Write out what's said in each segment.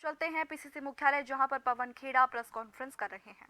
चलते हैं पीसीसी मुख्यालय, जहां पर पवन खेड़ा प्रेस कॉन्फ्रेंस कर रहे हैं।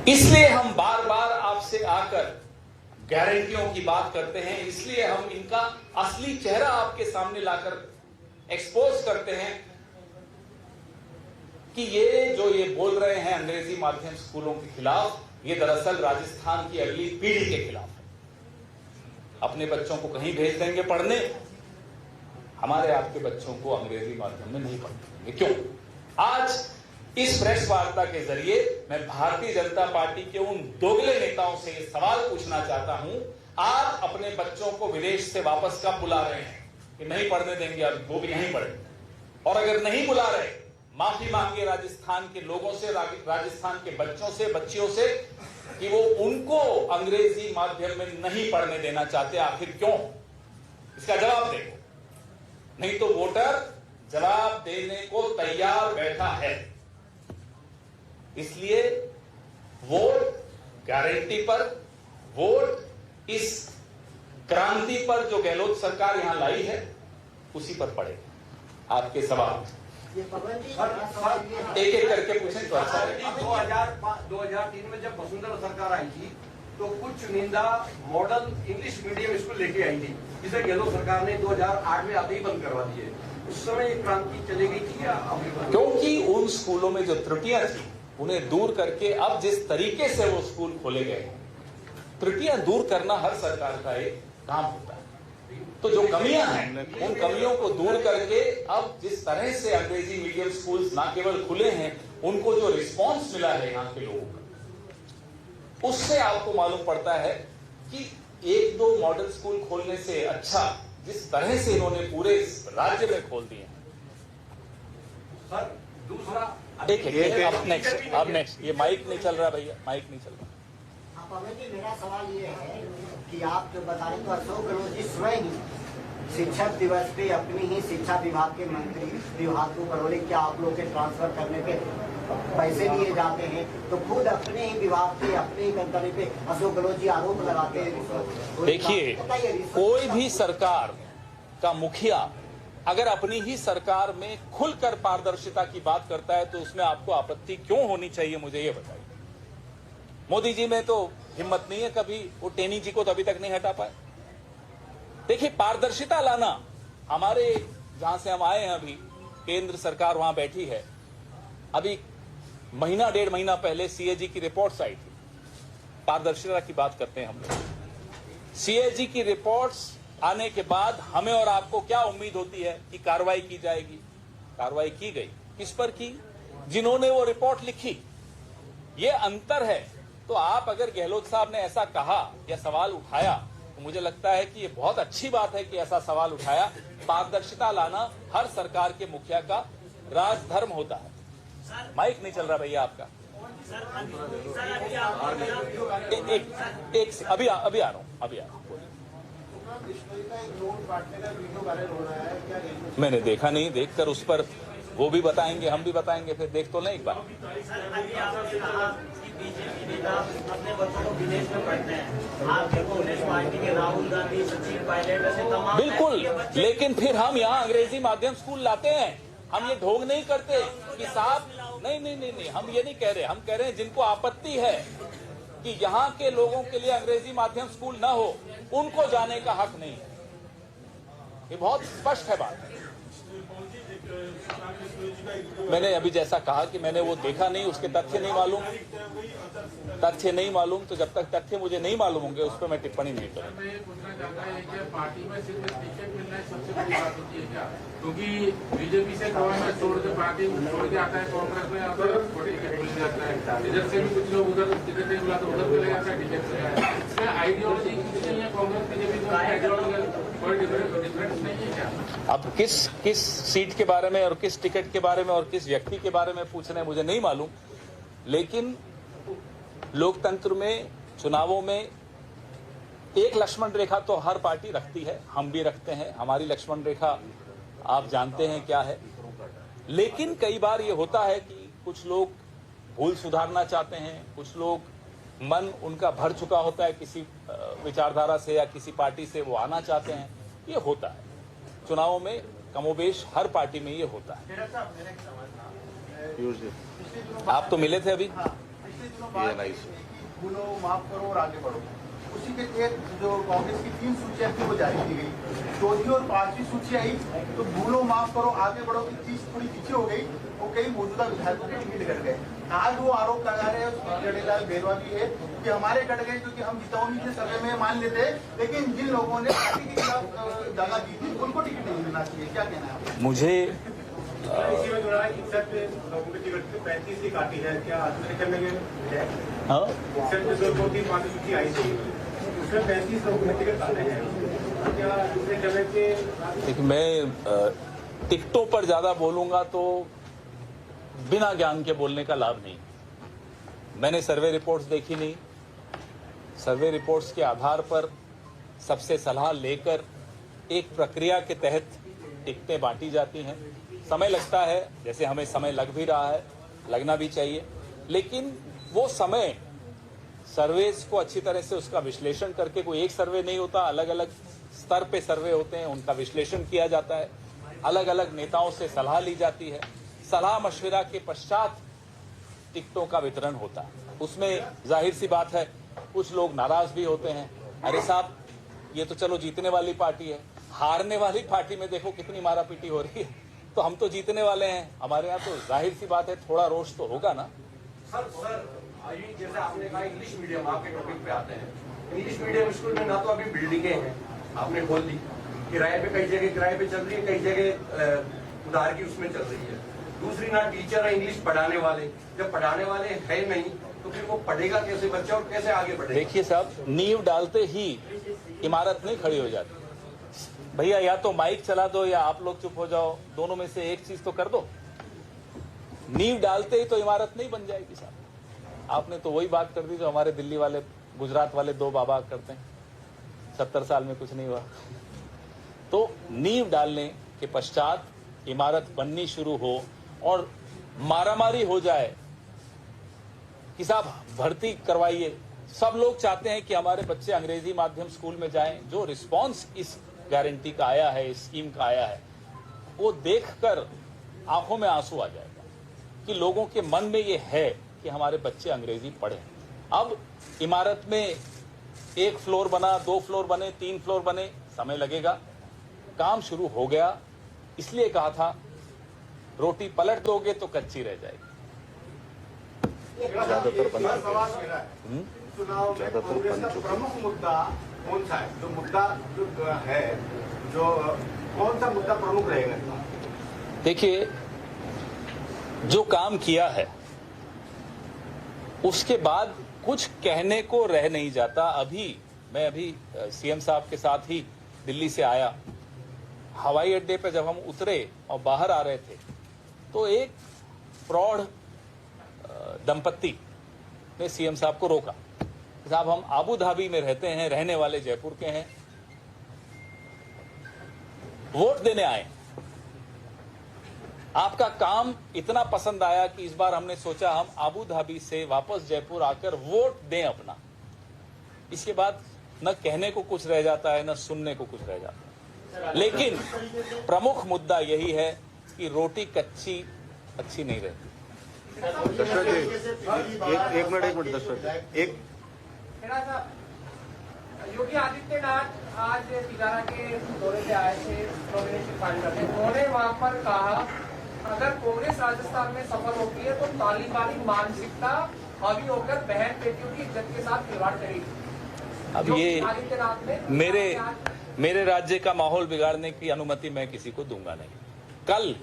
इसलिए हम बार बार आपसे आकर गारंटियों की बात करते हैं, इसलिए हम इनका असली चेहरा आपके सामने लाकर एक्सपोज करते हैं कि ये बोल रहे हैं अंग्रेजी माध्यम स्कूलों के खिलाफ, ये दरअसल राजस्थान की अगली पीढ़ी के खिलाफ है। अपने बच्चों को कहीं भेज देंगे पढ़ने, हमारे आपके बच्चों को अंग्रेजी माध्यम में नहीं पढ़ेंगे। क्यों? आज इस प्रेस वार्ता के जरिए मैं भारतीय जनता पार्टी के उन दोगले नेताओं से ये सवाल पूछना चाहता हूं, आप अपने बच्चों को विदेश से वापस कब बुला रहे हैं कि नहीं पढ़ने देंगे, अब वो भी नहीं पढ़ेंगे? और अगर नहीं बुला रहे, माफी मांगे राजस्थान के लोगों से, राजस्थान के बच्चों से, बच्चियों से कि वो उनको अंग्रेजी माध्यम में नहीं पढ़ने देना चाहते। आखिर क्यों? इसका जवाब देखो, नहीं तो वोटर जवाब देने को तैयार बैठा है। इसलिए वोट गारंटी पर, वोट इस क्रांति पर जो गहलोत सरकार यहां लाई है उसी पर पड़ेगा। आपके सवाल एक एक करके पूछें तो अच्छा है। 2003 में जब वसुंधरा सरकार आई थी तो कुछ चुनिंदा मॉडल इंग्लिश मीडियम स्कूल लेके आई थी, जिसे गहलोत सरकार ने 2008 में आते ही बंद करवा दिए। उस समय एक क्रांति चली गई थी या? क्योंकि उन स्कूलों में जो त्रुटियां थी उन्हें दूर करके अब जिस तरीके से वो स्कूल खोले गए, त्रुटियां दूर करना हर सरकार का एक काम होता है। तो जो कमियां हैं उन कमियों को दूर करके अब जिस तरह से अंग्रेजी मीडियम स्कूल्स ना केवल खुले हैं, उनको जो रिस्पांस मिला है यहाँ के लोगों का, उससे आपको मालूम पड़ता है कि एक दो मॉडल स्कूल खोलने से अच्छा जिस तरह से इन्होंने पूरे राज्य में खोल दिए हैं। सर दूसरा अब नेक्स्ट ये माइक नहीं चल रहा भैया, माइक नहीं चल रहा। पवन जी, मेरा सवाल ये है कि आप जो बता रहे तो अशोक गहलोत जी स्वयं शिक्षक दिवस पे अपनी ही शिक्षा विभाग के मंत्री विभाग को करौली क्या आप लोग के ट्रांसफर करने पे पैसे लिए जाते हैं, तो खुद अपने ही विभाग के अपने ही मंत्री पे अशोक गहलोत जी आरोप लगाते हैं। देखिए, कोई भी सरकार का मुखिया अगर अपनी ही सरकार में खुलकर पारदर्शिता की बात करता है तो उसमें आपको आपत्ति क्यों होनी चाहिए, मुझे ये बताइए। मोदी जी में तो हिम्मत नहीं है, कभी वो टेनी जी को तो अभी तक नहीं हटा पाए। देखिए, पारदर्शिता लाना, हमारे जहां से हम आए हैं अभी केंद्र सरकार वहां बैठी है, अभी महीना डेढ़ महीना पहले सीएजी की रिपोर्ट्स आई थी। पारदर्शिता की बात करते हैं हम लोग। सीएजी की रिपोर्ट्स आने के बाद हमें और आपको क्या उम्मीद होती है कि कार्रवाई की जाएगी। कार्रवाई की गई, किस पर की? जिन्होंने वो रिपोर्ट लिखी। ये अंतर है। तो आप अगर गहलोत साहब ने ऐसा कहा या सवाल उठाया तो मुझे लगता है कि ये बहुत अच्छी बात है कि ऐसा सवाल उठाया। पारदर्शिता लाना हर सरकार के मुखिया का राजधर्म होता है। माइक नहीं चल रहा भैया आपका। एक अभी आ रहा हूं। मैंने देखा नहीं, देखकर उस पर वो भी बताएंगे, हम भी बताएंगे, फिर देख तो नहीं एक बार। बीजेपी नेता अपने बच्चों को विदेश में पढ़ते हैं, आप देखो कांग्रेस पार्टी के राहुल गांधी, सचिन पायलट, ऐसे तमाम बिल्कुल, लेकिन फिर हम यहाँ अंग्रेजी माध्यम स्कूल लाते हैं। हम ये ढोंग नहीं करते कि साहब नहीं, हम ये नहीं कह रहे। हम कह रहे हैं जिनको आपत्ति है कि यहाँ के लोगों के लिए अंग्रेजी माध्यम स्कूल न हो, उनको जाने का हक नहीं है। ये बहुत स्पष्ट है बात। मैंने अभी जैसा कहा कि मैंने वो देखा नहीं, उसके तथ्य नहीं मालूम, तो जब तक तथ्य मुझे नहीं मालूम होंगे उस पर मैं टिप्पणी नहीं करूंगा। पार्टी में सिर्फ टिकट मिलना सबसे बड़ी बात होती है क्या? क्योंकि बीजेपी से गवर्नमेंट छोड़ के पार्टी छोड़ के आता है, कांग्रेस में आता है, टिकट मिल जाता है। इधर से भी कुछ लोग उधर टिकट नहीं मिला तो उधर चले जाता है, टिकट से इसमें आइडियोलॉजी कुछ नहीं है। कांग्रेस बीजेपी को आइडियोलॉजी कोई डिफरेंस नहीं है क्या? अब किस सीट के बारे में और किस टिकट के बारे में और किस व्यक्ति के बारे में पूछ रहे हैं मुझे नहीं मालूम, लेकिन लोकतंत्र में, चुनावों में एक लक्ष्मण रेखा तो हर पार्टी रखती है, हम भी रखते हैं। हमारी लक्ष्मण रेखा आप जानते हैं क्या है। लेकिन कई बार ये होता है कि कुछ लोग भूल सुधारना चाहते हैं, कुछ लोग मन उनका भर चुका होता है किसी विचारधारा से या किसी पार्टी से, वो आना चाहते हैं, ये होता है। चुनावों में कमोबेश हर पार्टी में ये होता है। आप तो मिले थे अभी। पिछले दिनों बात की कि भूलो माफ करो और आगे बढ़ो, उसी के तहत जो कांग्रेस की 3 सूचियां थी वो जारी की गई। चौथी और 5वीं सूची आई तो भूलो माफ करो आगे बढ़ो की चीज थोड़ी पीछे हो गई और कई मौजूदा विधायकों के टिकट कट गए। आज वो आरोप लगा रहे हैं, उसमें जड़ेलाल बेरवा भी है कि हमारे कट गए क्योंकि हम जितौनी के सर्वे में मान लेते, लेकिन जिन लोगों ने पार्टी के खिलाफ दगा दी थी उनको टिकट नहीं मिलना चाहिए। क्या कहना है आपका? मुझे इसी में जुड़ा है कि सब लोगों की टिकट 35 ही काटी है, क्या करने के हाँ जो 2-3 पार्टी सूची आई थी उसमें 35 लोगों ने टिकट काटे हैं, क्या दूसरे जगह के? देखिए, मैं टिकटों पर ज्यादा बोलूंगा तो बिना ज्ञान के बोलने का लाभ नहीं। मैंने सर्वे रिपोर्ट्स देखी नहीं, सर्वे रिपोर्ट्स के आधार पर सबसे सलाह लेकर एक प्रक्रिया के तहत टिकटें बांटी जाती हैं। समय लगता है, जैसे हमें समय लग भी रहा है, लगना भी चाहिए, लेकिन वो समय सर्वेस को अच्छी तरह से उसका विश्लेषण करके, कोई एक सर्वे नहीं होता, अलग अलग स्तर पे सर्वे होते हैं, उनका विश्लेषण किया जाता है, अलग अलग नेताओं से सलाह ली जाती है, सलाह मशविरा के पश्चात टिकटों का वितरण होता है। उसमें जाहिर सी बात है कुछ लोग नाराज भी होते हैं, अरे साहब ये तो चलो जीतने वाली पार्टी है, हारने वाली पार्टी में देखो कितनी मारापीटी हो रही है, तो हम तो जीतने वाले हैं, हमारे यहाँ तो जाहिर सी बात है थोड़ा रोष तो होगा ना। सर अभी जैसे आपने कहा इंग्लिश मीडियम, आपके टॉपिक पे आते हैं, इंग्लिश मीडियम स्कूल में ना तो अभी बिल्डिंगें हैं, आपने खोल दी, किराए पे कई जगह किराए पे चल रही है, कई जगह उधार की उसमें चल रही है। दूसरी ना टीचर है इंग्लिश पढ़ाने वाले, जब पढ़ाने वाले है नहीं तो फिर वो पढ़ेगा कैसे बच्चा और कैसे आगे बढ़ेगा? देखिए साहब, नींव डालते ही इमारत नहीं खड़ी हो जाती। भैया या तो माइक चला दो या आप लोग चुप हो जाओ, दोनों में से एक चीज तो कर दो। नींव डालते ही तो इमारत नहीं बन जाएगी साहब। आपने तो वही बात कर दी जो हमारे दिल्ली वाले, गुजरात वाले 2 बाबा करते हैं, 70 साल में कुछ नहीं हुआ। तो नींव डालने के पश्चात इमारत बननी शुरू हो और मारामारी हो जाए कि साहब भर्ती करवाइए। सब लोग चाहते हैं कि हमारे बच्चे अंग्रेजी माध्यम स्कूल में जाएं। जो रिस्पांस इस गारंटी का आया है, इस स्कीम का आया है, वो देखकर आंखों में आंसू आ जाएगा कि लोगों के मन में ये है कि हमारे बच्चे अंग्रेजी पढ़ें। अब इमारत में 1 फ्लोर बना, 2 फ्लोर बने, 3 फ्लोर बने, समय लगेगा। काम शुरू हो गया, इसलिए कहा था रोटी पलट दोगे तो कच्ची रह जाएगी। सवाल मेरा है, चुनाव में कांग्रेस का प्रमुख मुद्दा कौन सा है? जो मुद्दा जो है, जो कौन सा मुद्दा प्रमुख रहेगा? देखिए, जो काम किया है उसके बाद कुछ कहने को रह नहीं जाता। मैं अभी सीएम साहब के साथ ही दिल्ली से आया। हवाई अड्डे पे जब हम उतरे और बाहर आ रहे थे तो एक प्रौढ़ दंपत्ति ने सीएम साहब को रोका। साहब, हम आबू धाबी में रहते हैं, रहने वाले जयपुर के हैं, वोट देने आए, आपका काम इतना पसंद आया कि इस बार हमने सोचा हम आबू धाबी से वापस जयपुर आकर वोट दें अपना। इसके बाद न कहने को कुछ रह जाता है, न सुनने को कुछ रह जाता है। लेकिन प्रमुख मुद्दा यही है कि रोटी कच्ची अच्छी नहीं रहती। दशरथ जी, एक मिनट दशरथ, एक योगी आदित्यनाथ आज तिगारा के दौरे पे आए थे, नॉमिनेशन फाइल करने। उन्होंने वहां पर कहा अगर कांग्रेस राजस्थान में सफल होती है तो तालिबानी मानसिकता हावी होकर बहन बेटियों की इज्जत के साथ खिलवाड़ करेगी। अब ये मेरे राज्य का माहौल बिगाड़ने की अनुमति मैं किसी को दूंगा नहीं। कल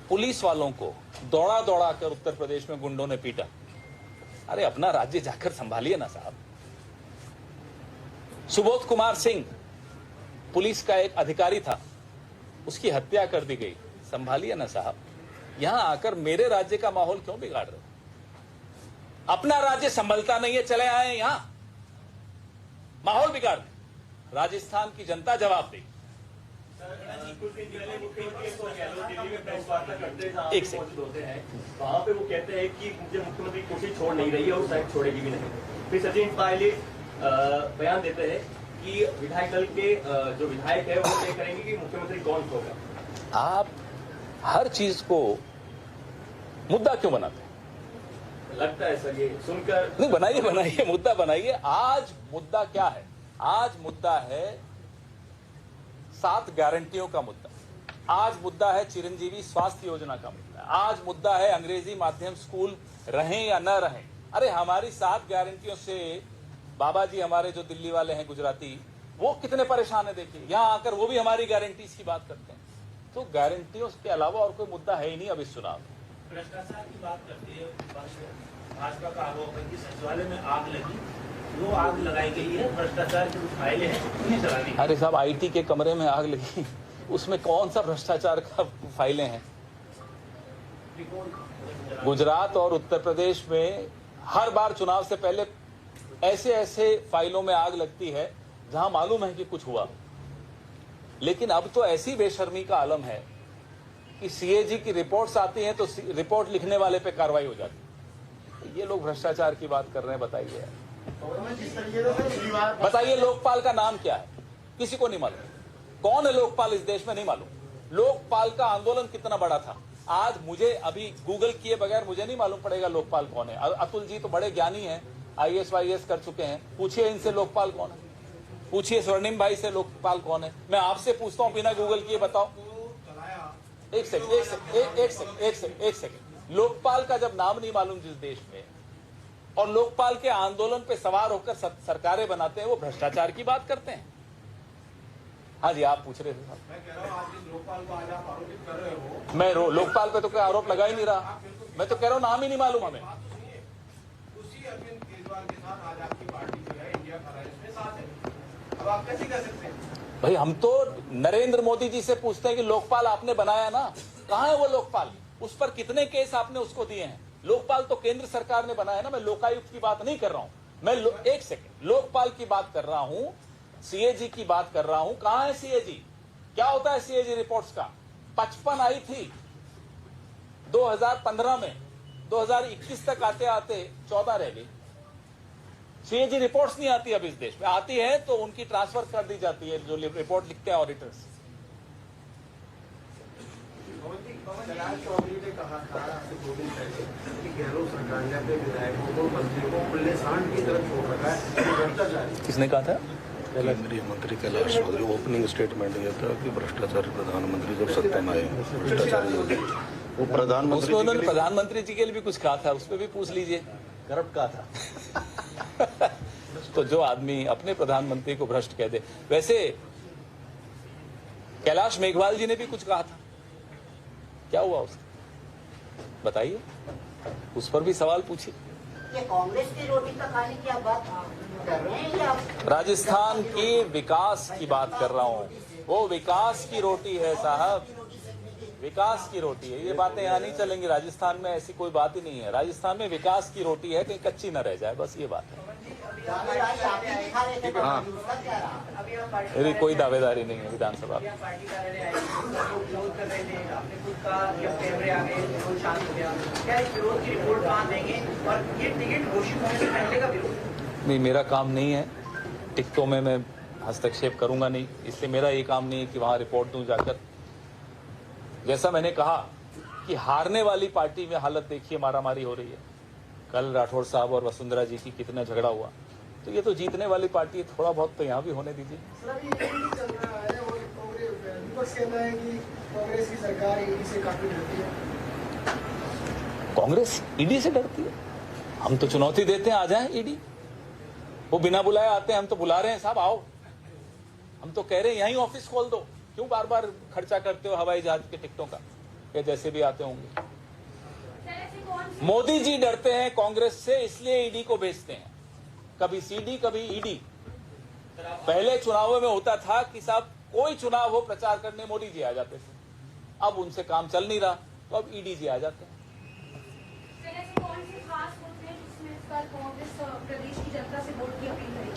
पुलिस वालों को दौड़ा दौड़ा कर उत्तर प्रदेश में गुंडों ने पीटा। अरे अपना राज्य जाकर संभालिए ना साहब। सुबोध कुमार सिंह पुलिस का एक अधिकारी था, उसकी हत्या कर दी गई, संभालिए ना साहब। यहां आकर मेरे राज्य का माहौल क्यों बिगाड़ रहे हो? अपना राज्य संभलता नहीं है, चले आए यहां माहौल बिगाड़। राजस्थान की जनता जवाब देगी। एक सेकंड, वहाँ पे वो कहते हैं कि मुझे मुख्यमंत्री कुर्सी छोड़ नहीं रही है और शायद छोड़ेगी भी नहीं। फिर सचिन पायलट बयान देते हैं कि कि विधायक दल के जो विधायक है वो तय करेंगे कि मुख्यमंत्री कौन होगा। आप हर चीज को मुद्दा क्यों बनाते हैं? लगता है सर ये सुनकर। नहीं, बनाइए मुद्दा बनाइए। आज मुद्दा क्या है? आज मुद्दा है 7 गारंटियों का मुद्दा। आज मुद्दा है चिरंजीवी स्वास्थ्य योजना का मुद्दा। आज मुद्दा है अंग्रेजी माध्यम स्कूल रहें या न रहें। अरे हमारी 7 गारंटियों से बाबा जी हमारे जो दिल्ली वाले हैं गुजराती, वो कितने परेशान है देखिए। यहाँ आकर वो भी हमारी गारंटीज की बात करते हैं। तो गारंटियों के अलावा और कोई मुद्दा है ही नहीं अब इस चुनाव में। भ्रष्टाचार की बात करते हैं, भाजपा का आरोप है कि सचिवालय में आग लगी, वो आग लगाई गई है, भ्रष्टाचार की कुछ फाइलें हैं उन्हें जलानी। अरे साहब, आईटी के कमरे में आग लगी, उसमें कौन सा भ्रष्टाचार का फाइलें हैं? गुजरात और उत्तर प्रदेश में हर बार चुनाव से पहले ऐसे फाइलों में आग लगती है जहां मालूम है कि कुछ हुआ। लेकिन अब तो ऐसी बेशर्मी का आलम है कि सीएजी की रिपोर्ट्स आती हैं तो रिपोर्ट लिखने वाले पे कार्रवाई हो जाती है। ये लोग भ्रष्टाचार की बात कर रहे हैं। बताइए लोकपाल का नाम क्या है? किसी को नहीं मालूम। कौन है लोकपाल इस देश में? नहीं मालूम। लोकपाल का आंदोलन कितना बड़ा था। आज मुझे अभी गूगल किए बगैर मुझे नहीं मालूम पड़ेगा लोकपाल कौन है। अतुल जी तो बड़े ज्ञानी हैं, IAS वाईएएस कर चुके हैं। पूछिए इनसे लोकपाल कौन है, पूछिए स्वर्णिम भाई से लोकपाल कौन है। मैं आपसे पूछता हूं बिना गूगल किए, बताओ। एक सेकंड। लोकपाल का जब नाम नहीं मालूम जिस देश में, और लोकपाल के आंदोलन पे सवार होकर सरकारें बनाते हैं, वो भ्रष्टाचार की बात करते हैं। हाँ जी, आप पूछ रहे थे साहब। मैं कह रहा हूँ आज लोकपाल को आज आप आरोपित कर रहे हो। मैं लोकपाल पे तो कोई आरोप लगा ही नहीं रहा। मैं तो कह रहा हूँ नाम ही नहीं मालूम हमें। उसी अरविंद केजरीवाल के साथ आज आपकी पार्टी जो है इंडिया अलायंस में साथ है। अब आप कैसे कह सकते हैं? भाई हम तो नरेंद्र मोदी जी से पूछते हैं कि लोकपाल आपने बनाया ना, कहाँ है वो लोकपाल? उस पर कितने केस आपने उसको दिए हैं? लोकपाल तो केंद्र सरकार ने बनाया ना। मैं लोकायुक्त की बात नहीं कर रहा हूं। मैं एक सेकंड लोकपाल की बात कर रहा हूं, सीएजी की बात कर रहा हूं। कहां है सीएजी? क्या होता है सीएजी रिपोर्ट्स का? 55 आई थी 2015 में, 2021 तक आते आते 14 रह गई। सीएजी रिपोर्ट्स नहीं आती अब इस देश में। आती है तो उनकी ट्रांसफर कर दी जाती है जो रिपोर्ट लिखते हैं ऑडिटर्स। कैलाश चौधरी ने कहा था 2 दिन पहले कि गहलोत सरकार ने अपने विधायकों को, मंत्रियों को खुले सांड की तरफ छोड़ रखा है, भ्रष्टाचार। किसने कहा था? केंद्रीय मंत्री कैलाश चौधरी ओपनिंग स्टेटमेंट दिया था कि भ्रष्टाचार प्रधानमंत्री जब सत्ता में आए भ्रष्टाचारी वो प्रधानमंत्री, उन्होंने प्रधानमंत्री जी के लिए भी कुछ कहा था, उस पर भी पूछ लीजिए। करप्ट कहा था। तो जो आदमी अपने प्रधानमंत्री को भ्रष्ट कह दे, वैसे कैलाश मेघवाल जी ने भी कुछ कहा था। क्या हुआ उसका बताइए, उस पर भी सवाल पूछिए। ये कांग्रेस की रोटी का खाने की आप बात कर रहे हैं या राजस्थान की विकास की बात कर रहा हूं। वो विकास की रोटी है साहब, विकास की रोटी है। ये बातें यहाँ नहीं चलेंगी। राजस्थान में ऐसी कोई बात ही नहीं है। राजस्थान में विकास की रोटी है, कहीं कच्ची न रह जाए, बस ये बात है। हाँ, मेरी कोई दावेदारी नहीं है विधानसभा में। नहीं, मेरा काम नहीं है टिकटों में मैं हस्तक्षेप करूंगा नहीं, इसलिए मेरा ये काम नहीं है कि वहां रिपोर्ट दूं जाकर। जैसा मैंने कहा कि हारने वाली पार्टी में हालत देखिए, मारामारी हो रही है। कल राठौड़ साहब और वसुंधरा जी की कितना झगड़ा हुआ। तो ये तो जीतने वाली पार्टी है, थोड़ा बहुत तो यहाँ भी होने दीजिए। कांग्रेस की सरकार ईडी से काफी डरती है। कांग्रेस ईडी से डरती है? हम तो चुनौती देते हैं, आ जाए ईडी। वो बिना बुलाए आते हैं, हम तो बुला रहे हैं साहब आओ। हम तो कह रहे हैं यहीं ऑफिस खोल दो, क्यों बार बार खर्चा करते हो हवाई जहाज के टिकटों का, या जैसे भी आते होंगे। मोदी जी डरते हैं कांग्रेस से, इसलिए ईडी को भेजते हैं। कभी सीडी कभी ईडी। पहले चुनावों में होता था कि साहब कोई चुनाव हो प्रचार करने मोदी जी आ जाते थे। अब उनसे काम चल नहीं रहा तो अब ईडी जी आ जाते हैं। कौन से खास मुद्दे जिसमें इस बार कांग्रेस प्रदेश की जनता से वोट की अपील करेगी?